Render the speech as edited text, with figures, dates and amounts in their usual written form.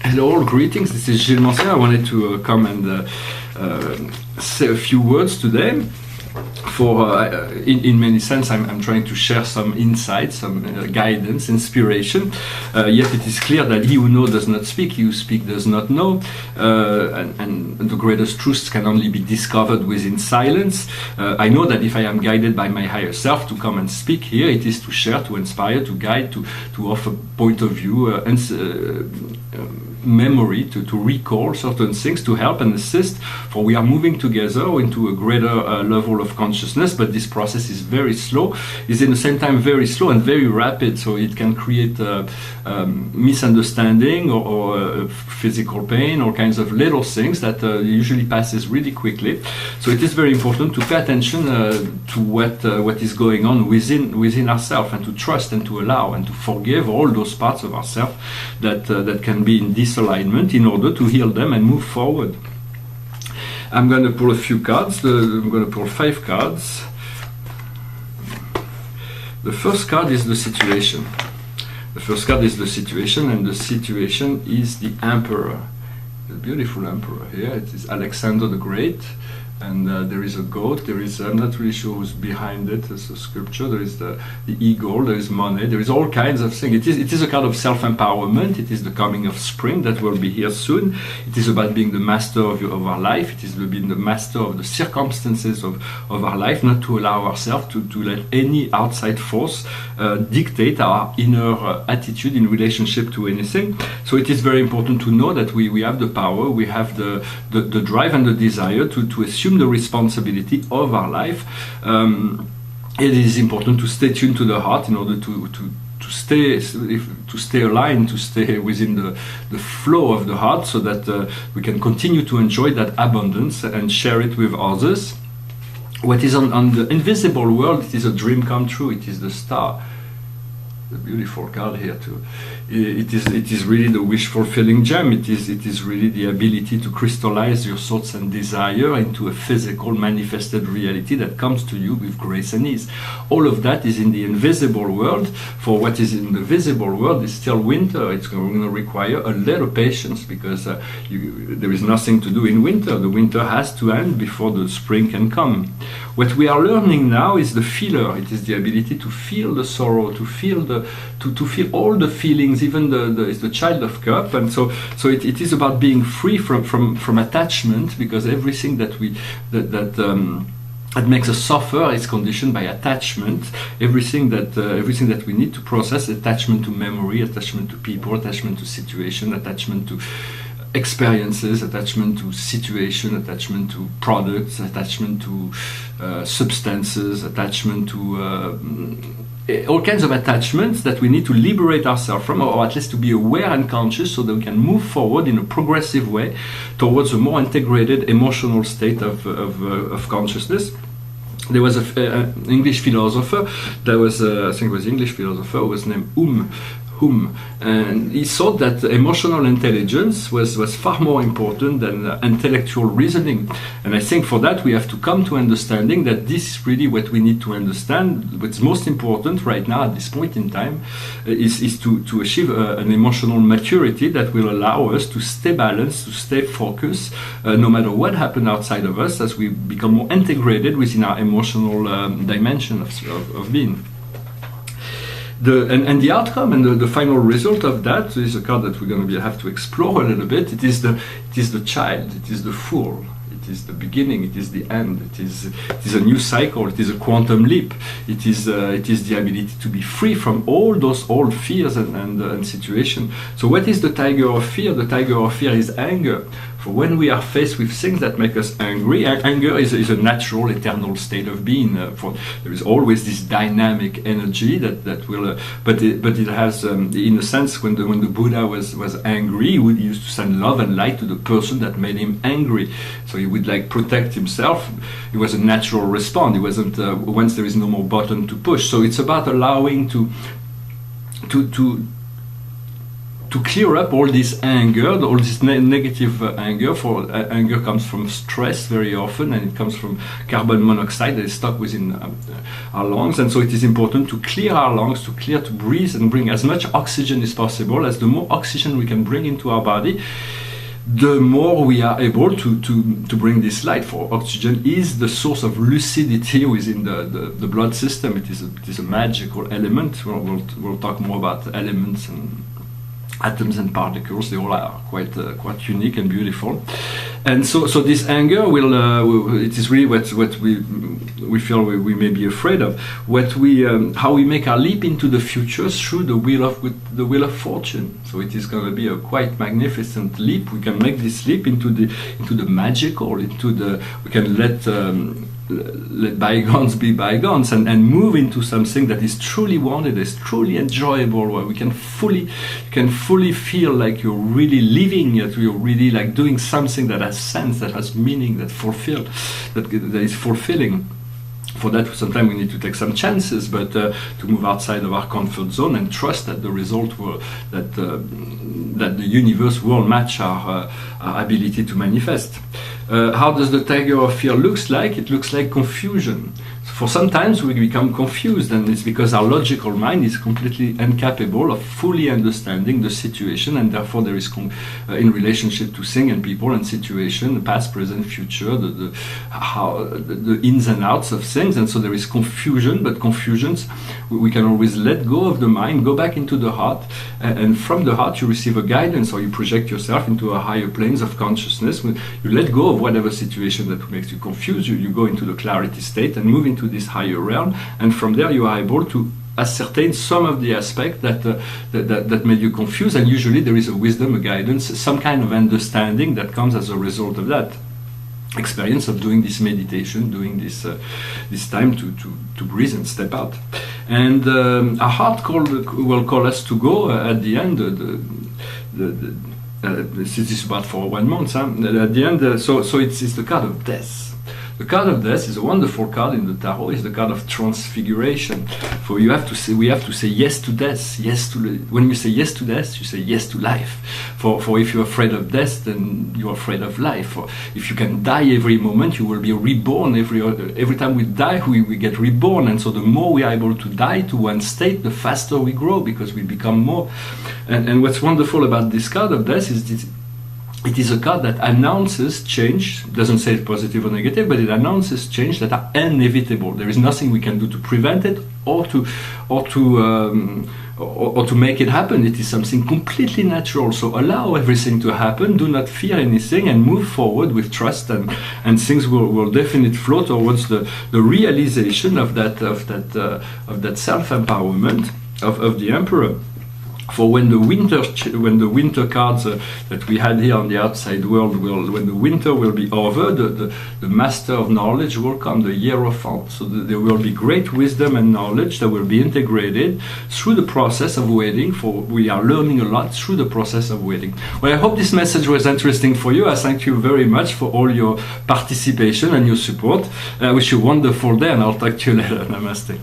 Hello all, greetings, this is Gilles Mancin. I wanted to come and say a few words today. In many sense, I'm trying to share some insights, some guidance, inspiration. Yet it is clear that he who knows does not speak, he who speaks does not know. And the greatest truths can only be discovered within silence. I know that if I am guided by my higher self to come and speak here, it is to share, to inspire, to guide, to offer point of view, memory, to recall certain things, to help and assist, for we are moving together into a greater level of consciousness, but this process is very slow, is in the same time very slow and very rapid, so it can create misunderstanding or physical pain, all kinds of little things that usually passes really quickly. So it is very important to pay attention to what is going on within ourselves, and to trust and to allow and to forgive all those parts of ourselves that can be in disalignment, in order to heal them and move forward. I'm going to pull a few cards. I'm going to pull 5 cards. The first card is the situation. The first card is the situation, and the situation is the Emperor. The beautiful Emperor here. It is Alexander the Great. And there is a goat, I'm not really sure who's behind it, there's a sculpture, there is the eagle, there is money, there is all kinds of things. It is a kind of self-empowerment, it is the coming of spring that will be here soon. It is about being the master of our life, it is being the master of the circumstances of our life, not to allow ourselves to let any outside force dictate our inner attitude in relationship to anything. So it is very important to know that we have the power, we have the drive and the desire to assume the responsibility of our life. It is important to stay tuned to the heart in order to stay aligned, to stay within the flow of the heart, so that we can continue to enjoy that abundance and share it with others. What is on the invisible world, it is a dream come true, it is the star. The beautiful card here too. It is really the wish fulfilling gem. It is really the ability to crystallize your thoughts and desire into a physical manifested reality that comes to you with grace and ease. All of that is in the invisible world. For what is in the visible world is still winter. It's going to require a little patience, because there is nothing to do in winter. The winter has to end before the spring can come. What we are learning now is the feeler. It is the ability to feel the sorrow, to feel to feel all the feelings, even is the child of cup. And so it is about being free from attachment, because everything that makes us suffer is conditioned by attachment. Everything that we need to process, attachment to memory, attachment to people, attachment to situation, attachment to experiences, attachment to situation, attachment to products, attachment to substances, attachment to all kinds of attachments that we need to liberate ourselves from, or at least to be aware and conscious, so that we can move forward in a progressive way towards a more integrated emotional state of consciousness. There was an English philosopher, I think it was English philosopher, who was named and he thought that emotional intelligence was far more important than intellectual reasoning. And I think for that we have to come to understanding that this is really what we need to understand. What's most important right now at this point in time is to achieve an emotional maturity that will allow us to stay balanced, to stay focused, no matter what happens outside of us, as we become more integrated within our emotional dimension of being. And the outcome and the final result of that is a card that we're going to have to explore a little bit. It is the child, it is the fool, it is the beginning, it is the end, it is a new cycle, it is a quantum leap, it is the ability to be free from all those old fears and situations. So what is the tiger of fear? The tiger of fear is anger. For when we are faced with things that make us angry, anger is a natural, eternal state of being. There is always this dynamic energy that will, but it has, in a sense, when the Buddha was angry, he used to send love and light to the person that made him angry. So he would protect himself. It was a natural response. It wasn't once there is no more button to push. So it's about allowing to to clear up all this anger, all this negative anger. For anger comes from stress very often, and it comes from carbon monoxide that is stuck within our lungs, and so it is important to clear our lungs, to breathe and bring as much oxygen as possible. As the more oxygen we can bring into our body, the more we are able to bring this light. For oxygen is the source of lucidity within the blood system. It is a magical element. We'll talk more about elements and atoms and particles. They all are quite unique and beautiful. And so this anger it is really what we feel we may be afraid of. How we make our leap into the future through the wheel of fortune. So it is going to be a quite magnificent leap. We can make this leap into the magical, we can let bygones be bygones, and move into something that is truly wanted, is truly enjoyable, where we can fully feel like you're really living it, you're really like doing something that has sense, that has meaning, that is fulfilling. For that, sometimes we need to take some chances, but to move outside of our comfort zone and trust that the result that the universe will match our ability to manifest. How does the tiger of fear looks like? It looks like confusion. For sometimes we become confused, and it's because our logical mind is completely incapable of fully understanding the situation, and therefore there is in relationship to things and people and situation, the past, present, future, the ins and outs of things, and so there is confusion. But confusions, we can always let go of the mind, go back into the heart, and from the heart you receive a guidance, or you project yourself into a higher planes of consciousness. When you let go of whatever situation that makes you confused, you go into the clarity state and move into this higher realm, and from there you are able to ascertain some of the aspect that made you confused, and usually there is a wisdom, a guidance, some kind of understanding that comes as a result of that experience of doing this meditation, doing this time to breathe and step out. And our heart will call us to go at the end. This is about for 1 month. At the end, so it's the card of death. The card of death is a wonderful card in the tarot. It's the card of transfiguration. For we have to say yes to death. When you say yes to death, you say yes to life. For if you're afraid of death, then you're afraid of life. Or if you can die every moment, you will be reborn. Every time we die, we get reborn. And so the more we are able to die to one state, the faster we grow, because we become more. And what's wonderful about this card of death is this. It is a card that announces change. Doesn't say it's positive or negative, but it announces change that are inevitable. There is nothing we can do to prevent it or to make it happen. It is something completely natural. So allow everything to happen. Do not fear anything, and move forward with trust, and things will definitely flow towards the realization of that self-empowerment of the Emperor. For when the winter cards that we had here on the outside world when the winter will be over, the master of knowledge will come, the Hierophant. So there will be great wisdom and knowledge that will be integrated through the process of waiting. For we are learning a lot through the process of waiting. Well, I hope this message was interesting for you. I thank you very much for all your participation and your support. I wish you a wonderful day, and I'll talk to you later. Namaste.